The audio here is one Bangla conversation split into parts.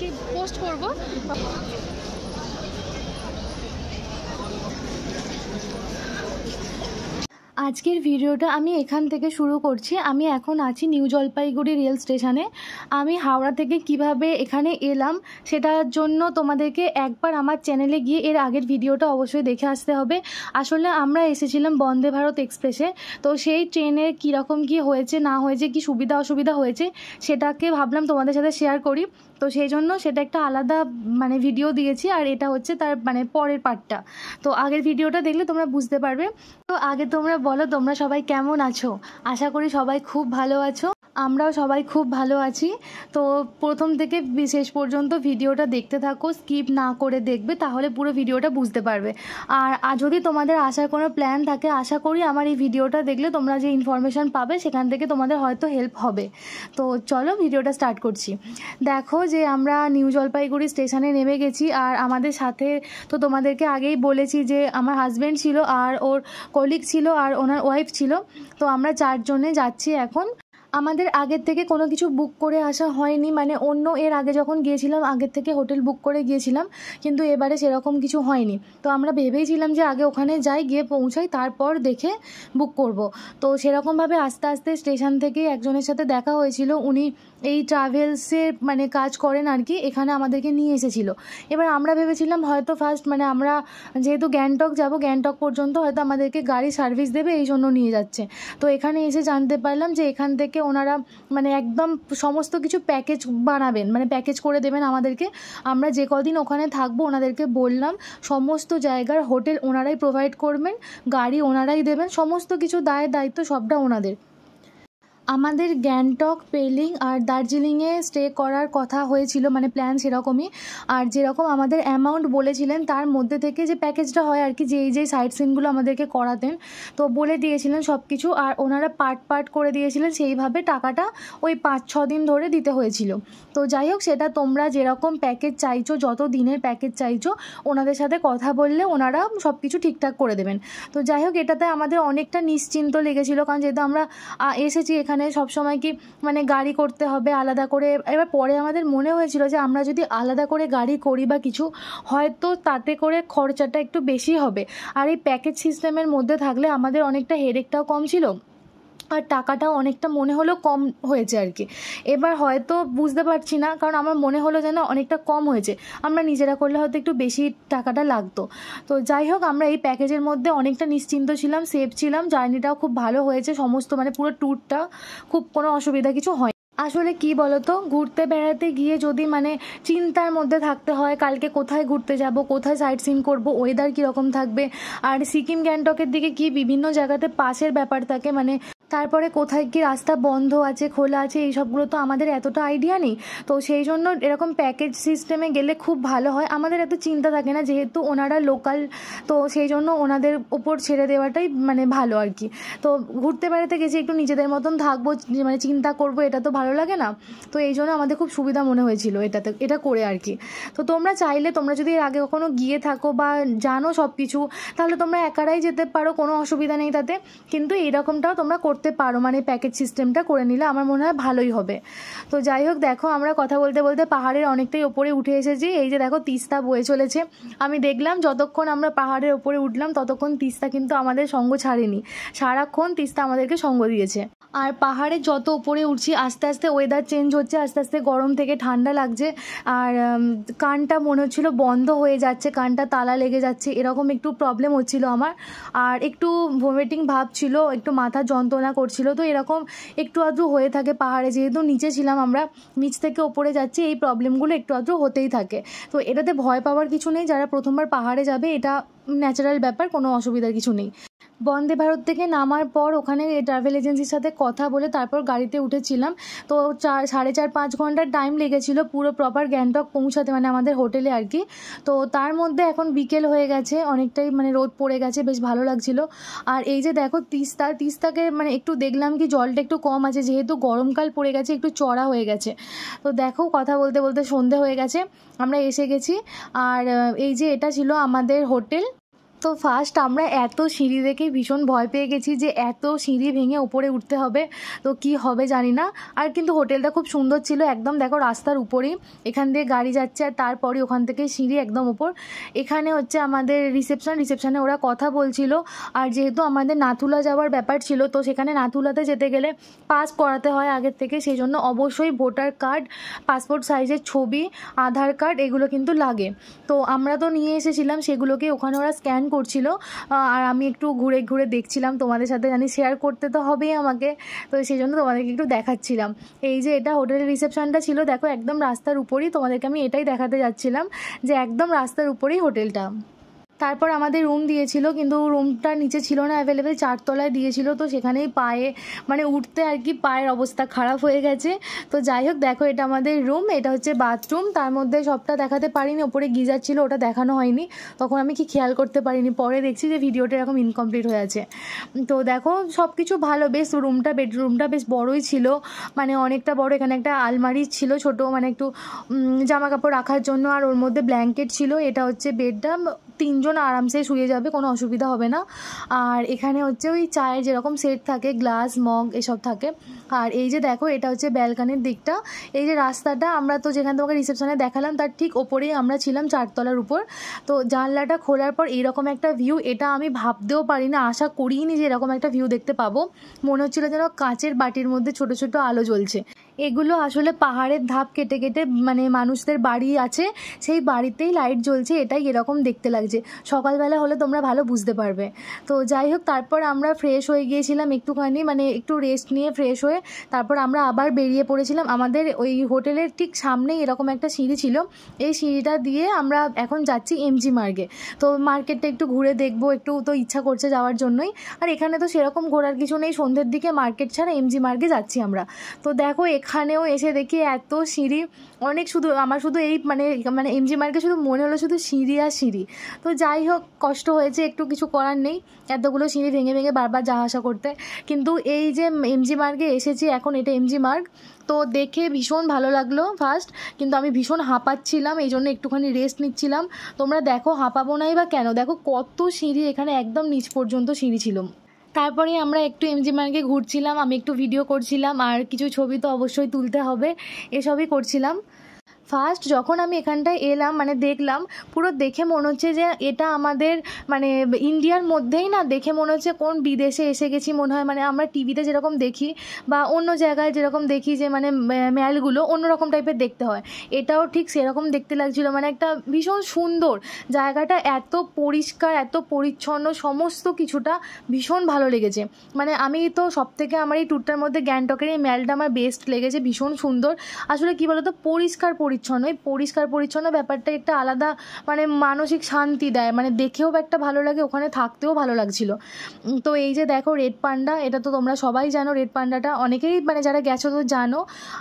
মোটামুটি পোস্ট করব। আজকের ভিডিওটা আমি এখান থেকে শুরু করছি। আমি এখন আছি নিউ জলপাইগুড়ি রেল স্টেশনে। আমি হাওড়া থেকে কিভাবে এখানে এলাম সেটার জন্য তোমাদেরকে একবার আমার চ্যানেলে গিয়ে এর আগের ভিডিওটা অবশ্যই দেখে আসতে হবে। আসলে আমরা এসেছিলাম বন্দে ভারত এক্সপ্রেসে, তো সেই ট্রেনের কীরকম কী হয়েছে না হয়েছে, কি সুবিধা অসুবিধা হয়েছে সেটাকে ভাবলাম তোমাদের সাথে শেয়ার করি। তো সেই জন্য সেটা একটা আলাদা ভিডিও দিয়েছি, আর এটা হচ্ছে তার পরের পার্টটা। তো আগের ভিডিওটা দেখলে তোমরা বুঝতে পারবে। তো আগে তোমরা বলো তোমরা সবাই কেমন আছো? আশা করি সবাই খুব ভালো আছো। আমরাও সবাই খুব ভালো আছি। তো প্রথম থেকে শেষ পর্যন্ত ভিডিওটা দেখতে থাকো, স্কিপ না করে দেখবে, তাহলে পুরো ভিডিওটা বুঝতে পারবে। আর যদি তোমাদের আসার কোনো প্ল্যান থাকে, আশা করি আমার এই ভিডিওটা দেখলে তোমরা যে ইনফরমেশান পাবে সেখান থেকে তোমাদের হয়তো হেল্প হবে। তো চলো ভিডিওটা স্টার্ট করছি। দেখো যে আমরা নিউ জলপাইগুড়ি স্টেশনে নেমে গেছি, আর আমাদের সাথে তো তোমাদেরকে আগেই বলেছি যে আমার হাজব্যান্ড ছিল, আর ওর কলিগ ছিল, আর ওনার ওয়াইফ ছিল। তো আমরা 4 জনে যাচ্ছি এখন। আমাদের আগের থেকে কোনো কিছু বুক করে আসা হয়নি, অন্য এর আগে যখন গিয়েছিলাম আগের থেকে হোটেল বুক করে গিয়েছিলাম, কিন্তু এবারে সেরকম কিছু হয়নি। তো আমরা ভেবেইছিলাম যে আগে ওখানে যাই, গিয়ে পৌঁছাই, তারপর দেখে বুক করব। তো সেরকমভাবে আস্তে আস্তে স্টেশন থেকে একজনের সাথে দেখা হয়েছিল। উনি এই ট্রাভেলসের কাজ করেন আর কি, এখানে আমাদেরকে নিয়ে এসেছিল। এবার আমরা ভেবেছিলাম হয়তো ফার্স্ট আমরা যেহেতু গ্যাংটক যাব, গ্যাংটক পর্যন্ত হয়তো আমাদেরকে গাড়ি সার্ভিস দেবে, এই জন্য নিয়ে যাচ্ছে। তো এখানে এসে জানতে পারলাম যে এখান থেকে ওনারা একদম সমস্ত কিছু প্যাকেজ বানাবেন, প্যাকেজ করে দেবেন আমাদেরকে। আমরা যে কদিন ওখানে থাকবো ওনাদেরকে বললাম, সমস্ত জায়গার হোটেল ওনারাই প্রোভাইড করবেন, গাড়ি ওনারাই দেবেন, সমস্ত কিছু দায়িত্ব সবটা ওনাদের। আমাদের গ্যাংটক, পেলিং আর দার্জিলিংয়ে স্টে করার কথা হয়েছিল, প্ল্যান সেরকমই। আর যেরকম আমাদের অ্যামাউন্ট বলেছিলেন তার মধ্যে থেকে যে প্যাকেজটা হয় আর কি, যেই সাইট সিনগুলো আমাদেরকে করাতেন, তো বলে দিয়েছিলেন সব কিছু, আর ওনারা পার্ট করে দিয়েছিলেন, সেইভাবে টাকাটা ওই 5-6 দিন ধরে দিতে হয়েছিল। তো যাই হোক, সেটা তোমরা যেরকম প্যাকেজ চাইছো, যত দিনের প্যাকেজ চাইছো, ওনাদের সাথে কথা বললে ওনারা সব কিছু ঠিকঠাক করে দেবেন। তো যাই হোক, এটাতে আমাদের অনেকটা নিশ্চিন্ত লেগেছিলো, কারণ যেহেতু আমরা এসেছি এখানে সবসময় কি গাড়ি করতে হবে আলাদা করে। এবার পরে আমাদের মনে হয়েছিল যে আমরা যদি আলাদা করে গাড়ি করি বা কিছু, হয়তো তাতে করে খরচাটা একটু বেশি হবে। আর এই প্যাকেজ সিস্টেমের মধ্যে থাকলে আমাদের অনেকটা হেডেকটাও কম ছিল, আর টাকাটাও অনেকটা মনে হলো কম হয়েছে আর কি। এবার হয়তো বুঝতে পারছি না, কারণ আমার মনে হলো যেন অনেকটা কম হয়েছে, আমরা নিজেরা করলে হয়তো একটু বেশি টাকাটা লাগতো। তো যাই হোক, আমরা এই প্যাকেজের মধ্যে অনেকটা নিশ্চিন্ত ছিলাম, সেফ ছিলাম, জার্নিটাও খুব ভালো হয়েছে, সমস্ত পুরো ট্যুরটা খুব কোনো অসুবিধা কিছু হয়। আসলে কি বলতো, ঘুরতে বেড়াতে গিয়ে যদি চিন্তার মধ্যে থাকতে হয়, কালকে কোথায় ঘুরতে যাব, কোথায় সাইট সিন করবো, ওয়েদার কীরকম থাকবে, আর সিকিম গ্যাংটকের দিকে কি বিভিন্ন জায়গাতে পাসের ব্যাপার থাকে, তারপরে কোথায় কি রাস্তা বন্ধ আছে খোলা আছে, এই সবগুলো তো আমাদের এতটা আইডিয়া নেই। তো সেই জন্য এরকম প্যাকেজ সিস্টেমে গেলে খুব ভালো হয়, আমাদের এত চিন্তা থাকে না, যেহেতু ওনারা লোকাল, তো সেই জন্য ওনাদের ওপর ছেড়ে দেওয়াটাই ভালো আর কি। তো ঘুরতে বেড়াতে গেছি, একটু নিজেদের মতন থাকবো, চিন্তা করবো, এটা তো ভালো লাগে না। তো এই জন্য আমাদের খুব সুবিধা মনে হয়েছিল এটা করে আর কি। তো তোমরা চাইলে, তোমরা যদি এর আগে কখনো গিয়ে থাকো বা জানো সব কিছু, তাহলে তোমরা একারাই যেতে পারো, কোনো অসুবিধা নেই তাতে। কিন্তু এইরকমটাও তোমরা করতে পারো, প্যাকেজ সিস্টেমটা করে নিলে আমার মনে হয় ভালোই হবে। তো যাই হোক, দেখো আমরা কথা বলতে বলতে পাহাড়ের অনেকটাই ওপরে উঠে এসেছি। এই যে দেখো, তিস্তা বয়ে চলেছে। আমি দেখলাম যতক্ষণ আমরা পাহাড়ের ওপরে উঠলাম ততক্ষণ তিস্তা কিন্তু আমাদের সঙ্গ ছাড়েনি, সারাক্ষণ তিস্তা আমাদেরকে সঙ্গ দিয়েছে। আর পাহাড়ে যত উপরে উঠছি আস্তে আস্তে ওয়েদার চেঞ্জ হচ্ছে, আস্তে আস্তে গরম থেকে ঠান্ডা লাগছে, আর কানটা মনে হচ্ছিলো বন্ধ হয়ে যাচ্ছে, কানটা তালা লেগে যাচ্ছে, এরকম একটু প্রবলেম হচ্ছিল আমার। আর একটু ভমিটিং ভাব ছিল, একটু মাথা যন্ত্রণা করছিল। তো এরকম একটু আধটু হয়ে থাকে পাহাড়ে, যেহেতু নিচে ছিলাম আমরা, নিচ থেকে ওপরে যাচ্ছি, এই প্রবলেমগুলো একটু আধটু হতেই থাকে। তো এটাতে ভয় পাওয়ার কিছু নেই, যারা প্রথমবার পাহাড়ে যাবে এটা ন্যাচারাল ব্যাপার, কোনো অসুবিধার কিছু নেই। বন্দে ভারত থেকে নামার পর ওখানে ট্রাভেল এজেন্সির সাথে কথা বলে তারপর গাড়িতে উঠেছিলাম। তো 4.5-5 ঘন্টার টাইম লেগেছিল পুরো প্রপার গ্যাংটক পৌঁছাতে, আমাদের হোটেলে আর কি। তো তার মধ্যে এখন বিকেল হয়ে গেছে, অনেকটাই রোদ পড়ে গেছে, বেশ ভালো লাগছিল। আর এই যে দেখো তিস্তাকে একটু দেখলাম কি জলটা একটু কম আছে, যেহেতু গরমকাল পড়ে গেছে, একটু চড়া হয়ে গেছে। তো দেখো, কথা বলতে বলতে সন্ধে হয়ে গেছে, আমরা এসে গেছি। আর এই যে এটা ছিল আমাদের হোটেল, তো ফার্স্ট আমরা এত সিঁড়ি দেখে ভীষণ ভয় পেয়ে গেছি যে এত সিঁড়ি ভেঙে উপরে উঠতে হবে, তো কি হবে জানি না। আর কিন্তু হোটেলটা খুব সুন্দর ছিল, একদম দেখো রাস্তার উপরেই, এখান দিয়ে গাড়ি যাচ্ছে আর তারপরে ওখান থেকে সিঁড়ি একদম উপর। এখানে হচ্ছে আমাদের রিসেপশনে ওরা কথা বলছিল। আর যেহেতু আমাদের নাথুলা যাওয়ার ব্যাপার ছিল, তো সেখানে নাথুলাতে যেতে গেলে পাস করাতে হয় আগের থেকে, সেই জন্য অবশ্যই ভোটার কার্ড, পাসপোর্ট সাইজের ছবি, আধার কার্ড এগুলো কিন্তু লাগে। তো আমরা তো নিয়ে এসেছিলাম সেগুলোকে, ওখানে ওরা স্ক্যান করছিল আর আমি একটু ঘুরে ঘুরে দেখছিলাম, তোমাদের সাথে জানি শেয়ার করতে তো হবেই আমাকে, তো সেই জন্য তোমাদেরকে একটু দেখাচ্ছিলাম। এই যে এটা হোটেলের রিসেপশনটা ছিল, দেখো একদম রাস্তার উপরেই, তোমাদেরকে আমি এটাই দেখাতে যাচ্ছিলাম যে একদম রাস্তার উপরেই হোটেলটা। তারপর আমাদের রুম দিয়েছিল, কিন্তু রুমটা নিচে ছিল না অ্যাভেলেবেল, 4 তলায় দিয়েছিল, তো সেখানেই পায়ে মানে উঠতে আর কি পায়ের অবস্থা খারাপ হয়ে গেছে। তো যাই হোক দেখো এটা আমাদের রুম, এটা হচ্ছে বাথরুম, তার মধ্যে সবটা দেখাতে পারিনি, ওপরে গিজার ছিল ওটা দেখানো হয়নি, তখন আমি কি খেয়াল করতে পারিনি, পরে দেখছি যে ভিডিওটা এরকম ইনকমপ্লিট হয়ে আছে। তো দেখো সব কিছু ভালো, বেশ বেডরুমটা বেশ বড়ই ছিল, মানে অনেকটা বড়। এখানে একটা আলমারি ছিল ছোট, মানে একটু জামা কাপড় রাখার জন্য, আর ওর মধ্যে ব্ল্যাঙ্কেট ছিল। এটা হচ্ছে বেডটা, 3 জন আরামসে শুয়ে যাবে, কোনো অসুবিধা হবে না। আর এখানে হচ্ছে ওই চায়ের যেরকম সেট থাকে, গ্লাস মগ এসব থাকে। আর এই যে দেখো এটা হচ্ছে ব্যালকানির দিকটা, এই যে রাস্তাটা, আমরা তো যেখানে তোমাকে রিসেপশনে দেখালাম তার ঠিক ওপরেই আমরা ছিলাম, 4 তলার উপর। তো জানলাটা খোলার পর এরকম একটা ভিউ, এটা আমি ভাবতেও পারি না, আশা করিনি যে এরকম একটা ভিউ দেখতে পাবো। মনে হচ্ছিল যেন কাচের বাটির মধ্যে ছোট ছোট আলো জ্বলছে। এগুলো আসলে পাহাড়ের ধাপ কেটে কেটে মানে মানুষদের বাড়ি আছে, সেই বাড়িতেই লাইট জ্বলছে, এটাই এরকম দেখতে লাগছে। সকালবেলা হলে তোমরা ভালো বুঝতে পারবে। তো যাই হোক তারপর আমরা ফ্রেশ হয়ে গিয়েছিলাম একটুখানি, মানে একটু রেস্ট নিয়ে ফ্রেশ হয়ে তারপর আমরা আবার বেরিয়ে পড়েছিলাম। আমাদের ওই হোটেলের ঠিক সামনেই এরকম একটা সিঁড়ি ছিল, এই সিঁড়িটা দিয়ে আমরা এখন যাচ্ছি এমজি মার্গে। তো মার্কেটটা একটু ঘুরে দেখবো, একটু তো ইচ্ছা করছে যাওয়ার জন্যই। আর এখানে তো সেরকম ঘোরার কিছু নেই, সন্ধ্যের দিকে মার্কেট ছাড়া এমজি মার্গে যাচ্ছি আমরা। তো দেখো এখানেও এসে দেখি এত সিঁড়ি, অনেক, শুধু আমার শুধু এই মানে এমজি মার্গে শুধু মনে হলো শুধু সিঁড়ি আর সিঁড়ি। তো যাই হোক কষ্ট হয়েছে, একটু কিছু করার নেই, এতগুলো সিঁড়ি ভেঙে ভেঙে বারবার যাওয়া আসা করতে। কিন্তু এই যে এমজি মার্গে এসেছি এখন, এটা এমজি মার্গ, তো দেখে ভীষণ ভালো লাগলো ফার্স্ট, কিন্তু আমি ভীষণ হাঁপাচ্ছিলাম, এই জন্য একটুখানি রেস্ট নিচ্ছিলাম। তোমরা দেখো হাঁপাবো নাই বা কেন, দেখো কত সিঁড়ি, এখানে একদম নিচ পর্যন্ত সিঁড়ি ছিল। তারপরে আমরা একটু এমজি মার্গে ঘুরছিলাম, আমি একটু ভিডিও করছিলাম, আর কিছু ছবি তো অবশ্যই তুলতে হবে, এসবই করছিলাম। ফার্স্ট যখন আমি এখানটায় এলাম মানে দেখলাম, পুরো দেখে মনে হচ্ছে যে এটা আমাদের মানে ইন্ডিয়ার মধ্যেই না, দেখে মনে হচ্ছে কোন বিদেশে এসে গেছি মনে হয়। মানে আমরা টিভিতে যেরকম দেখি বা অন্য জায়গায় যেরকম দেখি যে মানে ম্যালগুলো অন্যরকম টাইপের দেখতে হয়, এটাও ঠিক সেরকম দেখতে লাগছিলো। মানে একটা ভীষণ সুন্দর জায়গাটা, এত পরিষ্কার, এত পরিচ্ছন্ন, সমস্ত কিছুটা ভীষণ ভালো লেগেছে। মানে আমি তো সবথেকে আমার এই ট্যুরটার মধ্যে গ্যাংটকের এই ম্যালটা আমার বেস্ট লেগেছে, ভীষণ সুন্দর। আসলে কী বলতো, পরিষ্কার পরিচ্ছন্ন ব্যাপারটা একটা আলাদা মানে মানসিক শান্তি দেয়, মানে দেখেও একটা ভালো লাগে, ওখানে থাকতেও ভালো লাগছিল। তো এই যে দেখো রেড পান্ডা, এটা তো তোমরা সবাই জানো, রেড পান্ডাটা অনেকেই মানে যারা গেছো তো জানো,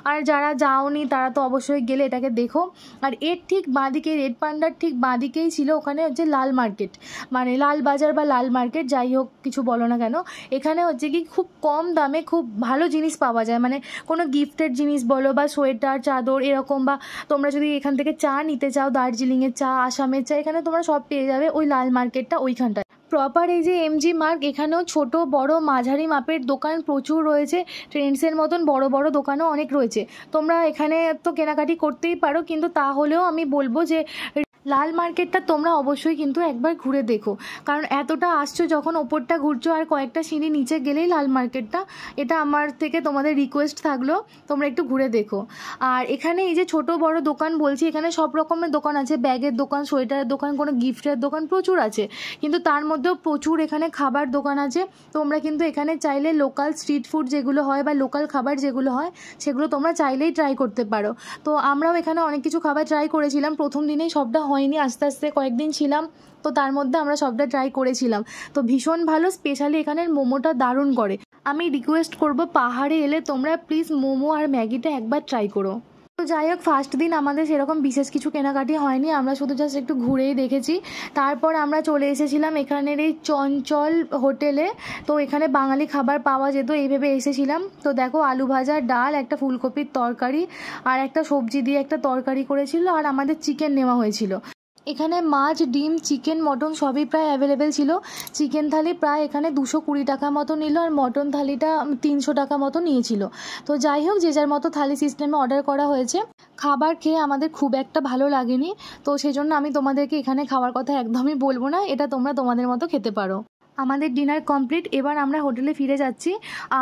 আর যারা যাওনি তারা তো অবশ্যই গেলে এটাকে দেখো। আর এর ঠিক বাঁদিকে, রেড পান্ডার ঠিক বাঁদিকেই ছিল ওখানে হচ্ছে লাল মার্কেট, মানে লাল বাজার বা লাল মার্কেট, যাই হোক কিছু বলো না কেন। এখানে হচ্ছে কি খুব কম দামে খুব ভালো জিনিস পাওয়া যায়, মানে কোনো গিফটের জিনিস বলো বা সোয়েটার, চাদর এরকম, বা তোমরা যদি এখান থেকে চা নিতে চাও, দার্জিলিংয়ের চা, আসামের চা, এখানে তোমরা সব পেয়ে যাবে ওই লাল মার্কেটটা ওইখানটায়। প্রপার এই যে এমজি মার্গ, এখানেও ছোট বড় মাঝারি মাপের দোকান প্রচুর রয়েছে, ট্রেন্ডসের মতন বড় বড় দোকানও অনেক রয়েছে। তোমরা এখানে তো কেনাকাটি করতেই পারো, কিন্তু তাহলেও আমি বলবো যে লাল মার্কেটটা তোমরা অবশ্যই কিন্তু একবার ঘুরে দেখো, কারণ এতটা আসছো যখন, ওপরটা ঘুরছো আর কয়েকটা সিঁড়ি নিচে গেলেই লাল মার্কেটটা, এটা আমার থেকে তোমাদের রিকোয়েস্ট থাকলো তোমরা একটু ঘুরে দেখো। আর এখানে এই যে ছোট বড় দোকান বলছি, এখানে সব রকমের দোকান আছে, ব্যাগের দোকান, সোয়েটারের দোকান, কোনো গিফটের দোকান প্রচুর আছে, কিন্তু তার মধ্যেও প্রচুর এখানে খাবার দোকান আছে। তোমরা কিন্তু এখানে চাইলে লোকাল স্ট্রিট ফুড যেগুলো হয় বা লোকাল খাবার যেগুলো হয় সেগুলো তোমরা চাইলেই ট্রাই করতে পারো। তো আমরাও এখানে অনেক কিছু খাবার ট্রাই করেছিলাম, প্রথম দিনেই সবটা হয়নি, আস্তে আস্তে কয়েকদিন ছিলাম তো তার মধ্যে আমরা সবটা ট্রাই করেছিলাম। তো ভীষণ ভালো, স্পেশালি এখানের মোমোটা দারুণ করে। আমি রিকোয়েস্ট করব পাহাড়ে এলে তোমরা প্লিজ মোমো আর ম্যাগিটা একবার ট্রাই করো। তো যাই হোক ফার্স্ট দিন আমাদের সেরকম বিশেষ কিছু কেনাকাটি হয়নি, আমরা শুধু জাস্ট একটু ঘুরেই দেখেছি। তারপর আমরা চলে এসেছিলাম এখানের এই চঞ্চল হোটেলে, তো এখানে বাঙালি খাবার পাওয়া যেত এই ভেবে এসেছিলাম। তো দেখো আলু ভাজা, ডাল, একটা ফুলকপির তরকারি আর একটা সবজি দিয়ে একটা তরকারি করেছিল, আর আমাদের চিকেন নেওয়া হয়েছিল। এখানে মাছ, ডিম, চিকেন, মটন সবই প্রায় অ্যাভেলেবেল ছিল। চিকেন থালি প্রায় এখানে 220 টাকা মতো নিল, আর মটন থালিটা 300 টাকা মতো নিয়েছিল। তো যাই হোক, যে যার মতো থালি সিস্টেমে অর্ডার করা হয়েছে। খাবার খেয়ে আমাদের খুব একটা ভালো লাগেনি, তো সেজন্য আমি তোমাদেরকে এখানে খাওয়ার কথা একদমই বলবো না, এটা তোমরা তোমাদের মতো খেতে পারো। আমাদের ডিনার কমপ্লিট, এবার আমরা হোটেলে ফিরে যাচ্ছি।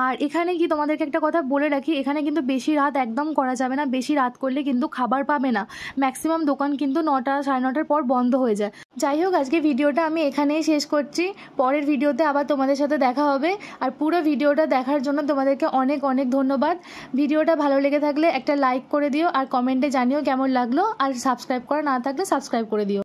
আর এখানে কি তোমাদেরকে একটা কথা বলে রাখি, এখানে কিন্তু বেশি রাত একদম করা যাবে না, বেশি রাত করলে কিন্তু খাবার পাবে না। ম্যাক্সিমাম দোকান কিন্তু 9টা 9:30টার পর বন্ধ হয়ে যায়। যাই হোক, আজকে ভিডিওটা আমি এখানেই শেষ করছি। পরের ভিডিওতে আবার তোমাদের সাথে দেখা হবে। আর পুরো ভিডিওটা দেখার জন্য তোমাদেরকে অনেক অনেক ধন্যবাদ। ভিডিওটা ভালো লেগে থাকলে একটা লাইক করে দিও, আর কমেন্টে জানিও কেমন লাগলো, আর সাবস্ক্রাইব করা না থাকলে সাবস্ক্রাইব করে দিও।